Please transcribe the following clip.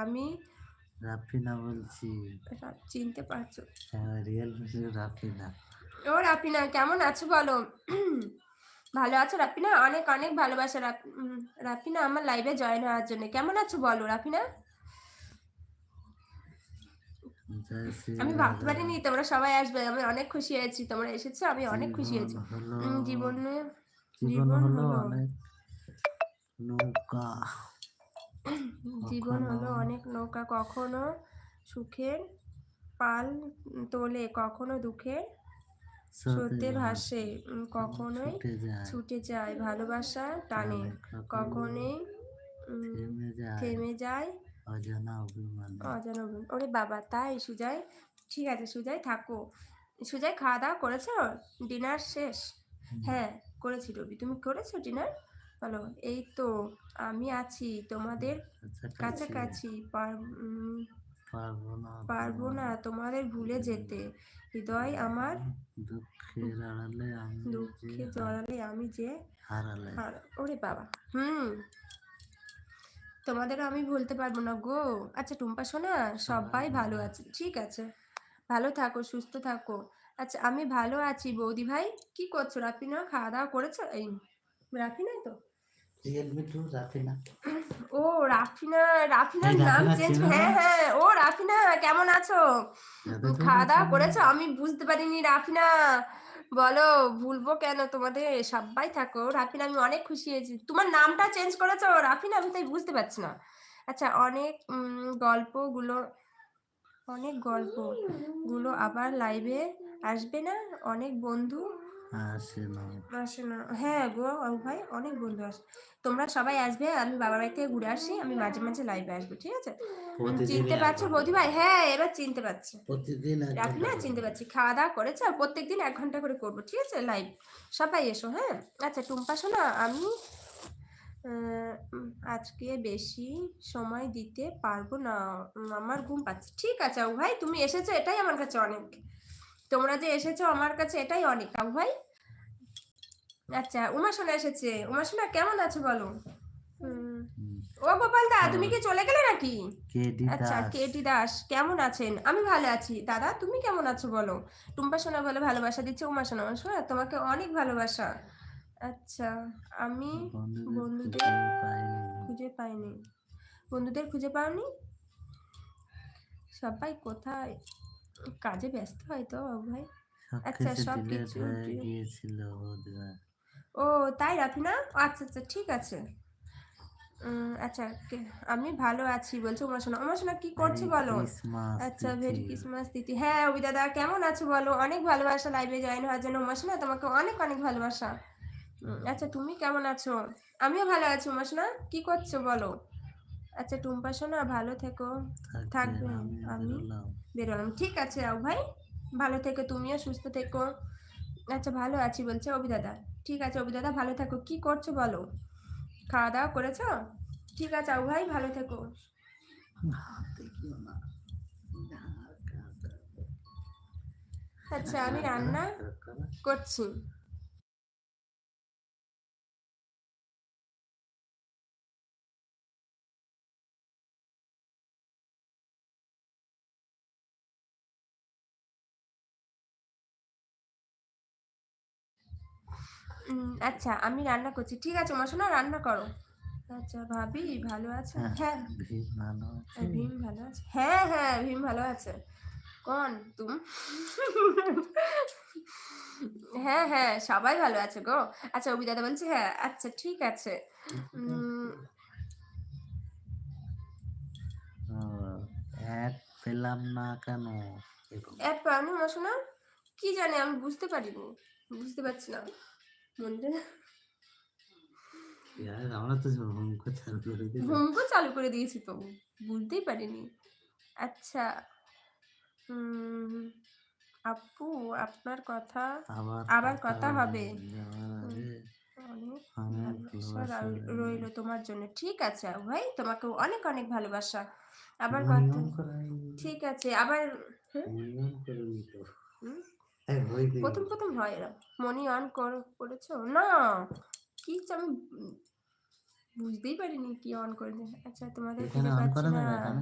আমি রাফিনা বলছি। চিনতে পারছো? হ্যাঁ, রিয়েল রাফিনা। ও রাফিনা, কেমন আছো বলো? ভালো আছো রাফিনা? অনেক অনেক ভালোবাসা রাফিনা আমার লাইভে জয়েন হওয়ার জন্য। কেমন আছো বলো রাফিনা? জয় শ্রী আমি ভাবতে রাধা। পারিনি তোমরা সবাই আসবে, আমি অনেক খুশি হয়েছি তোমরা এসেছো, আমি অনেক খুশি জীবন হয়েছি। হলো, জীবনে জীবন জীবন হলো হলো অনেক নৌকা, জীবন কখনো হলো অনেক নৌকা, কখনো সুখের পাল তোলে, কখনো দুঃখের স্রোতে স্রোতে ভাসে, ভাসে, কখনোই ছুটে যায় ছুটে যায় ভালোবাসা টানে, টানে, কখনো কখনোই থেমে যায় থেমে যায় অজানা অভিমানে। অজানা অভিমান। ওরে বাবা, তাই সুজয়? ঠিক আছে সুজয়, থাকো। সুজয়, খাওয়া দাওয়া করেছো? ডিনার শেষ? হ্যাঁ করেছি। রবি, তুমি করেছো ডিনার? বলো। এই তো আমি আছি তোমাদের কাছাকাছি, কাছাকাছি, পারবো না পারবো তোমার না তোমাদের ভুলে যেতে, হৃদয় আমার দুঃখের আড়ালে আমি যে দুঃখে জড়ালে আমি যে হারালে। ওরে বাবা। তোমাদেরও আমি ভুলতে পারবো না গো। আচ্ছা টুম্পা সোনা, সবাই ভালো আছে, ঠিক আছে, ভালো থাকো, সুস্থ থাকো। আচ্ছা আমি ভালো আছি বৌদি ভাই। কি করছো রাফিনা? খাওয়া দাওয়া করেছো? এই রাফিনাই তো। Realme to Rafina. ও রাফিনা, রাফিনার এই নাম রাফিনা চেঞ্জ। চেনো না? হ্যাঁ হ্যাঁ, ও রাফিনা, কেমন আছো? এতদিনও খাওয়া দাওয়া চেনো না? করেছো? আমি বুঝতে পারিনি রাফিনা। বলো, ভুলবো কেন তোমাদের? সবাই থাকো। রাফিনা আমি অনেক খুশি হয়েছি, তোমার নামটা চেঞ্জ করেছো রাফিনা, আমি তাই বুঝতে পারছি না। আচ্ছা অনেক গল্পগুলো, অনেক গল্পগুলো আবার লাইভে আসবে না? অনেক বন্ধু আসে না। আসে না? হ্যাঁ গো ভাই, অনেক বন্ধু আসে। তোমরা সবাই আসবে, আমি বাবার বাড়ি থেকে ঘুরে আসি, আমি মাঝে মাঝে লাইভে আসবো, ঠিক আছে? চিনতে প্রতিদিনই পারছো একবার বৌদি ভাই? হ্যাঁ এবার চিনতে পারছি। প্রতিদিন 1 ঘন্টা রাফিনা করে। চিনতে পারছি। খাওয়া দাওয়া করেছো? প্রত্যেকদিন 1 ঘন্টা করে করবো, ঠিক আছে লাইভ। সবাই এসো হ্যাঁ। আচ্ছা টুম্পা শোনা, আমি আজকে বেশি সময় দিতে পারবো না, আমার ঘুম পাচ্ছে। ঠিক আছে আবু ভাই, তুমি এসেছো এটাই আমার কাছে অনেক। তোমরা যে এসেছো আমার কাছে এটাই অনেক আবু ভাই। আচ্ছা উমা সোনা এসেছে। উমা সোনা কেমন আছো বলো? ও গোপাল দা, তুমি কি চলে গেলে নাকি? কেডি আচ্ছা দাস। কেটি দাস কেমন আছেন? আমি ভালো আছি দাদা, তুমি কেমন আছো বলো? টুম্পা সোনা বলে ভালোবাসা দিচ্ছে উমা সোনা। উমা সোনা তোমাকে অনেক ভালোবাসা। আচ্ছা আমি বন্ধুদের খুঁজে পাইনি। বন্ধুদের খুঁজে পাওনি? সবাই কোথায়? কাজে ব্যস্ত হয়তো বাবু ভাই। আচ্ছা সবকিছু সব ডিলেট কিছু হয়ে গিয়েছিল বোধহয়। ও তাই রাফিনা? আচ্ছা আচ্ছা ঠিক আছে। আচ্ছা আমি ভালো আছি বলছো উমা সোনা। উমা সোনা কি করছো মেরি বলো? ক্রিসমাস আচ্ছা তিথি। ভেরি ক্রিসমাস দিদি। হ্যাঁ ওই দাদা কেমন আছো বলো? অনেক ভালোবাসা লাইভে জয়েন হওয়ার জন্য উমা সোনা, তোমাকে অনেক অনেক ভালোবাসা। আচ্ছা তুমি কেমন আছো? আমিও ভালো আছি উমা সোনা। কি করছো বলো? আচ্ছা টুম্পা সোনা ভালো থেকো। থাকবে। আমি আমি বেরোলাম। বেরোলাম, ঠিক আছে রাও ভাই, ভালো থেকো, তুমিও সুস্থ থেকো। আচ্ছা ভালো আছি বলছে অভি দাদা। ঠিক আছে অভি দাদা ভালো থাকো। কি করছো বলো? খাওয়া দাওয়া করেছো? ঠিক আছে আউ ভাই ভালো থেকো। দেখিও না। আচ্ছা আমি রান্না করছি। আচ্ছা আমি রান্না করছি, ঠিক আছে মা শোনা রান্না করো। আচ্ছা ভাবি ভালো আছে? হ্যাঁ ভীম ভালো আছে। ভীম ভালো আছে, হ্যাঁ হ্যাঁ ভীম ভালো আছে। কোন তুম? হ্যাঁ হ্যাঁ সবাই ভালো আছে গো। আচ্ছা অভি দাদা বলছে হ্যাঁ, আচ্ছা ঠিক আছে। এক পেলাম না কেন? অ্যাড পাওনি মা শোনা? কি জানি, আমি বুঝতে পারিনি, বুঝতে পারছি না মনটা। আমরা তো ভয়ঙ্কর চালু করে দিলাম। ভঙ্গ চালু করে দিয়েছি তো, বুঝতেই পারিনি। আচ্ছা আপু আপনার কথা আবার কথা হবে। অনেক ভালোবাসা রইল তোমার জন্য। ঠিক আছে আপু ভাই, তোমাকে অনেক অনেক ভালোবাসা। আবার কথা, ঠিক আছে আবার। প্রথম প্রথম হয় এরা। মনি অন করেছো না? কি আমি বুঝতেই পারিনি কি অন করে দেবে। আচ্ছা তোমাদের এখানে খুঁজে অন পাচ্ছি করে না। দেবে এখানে?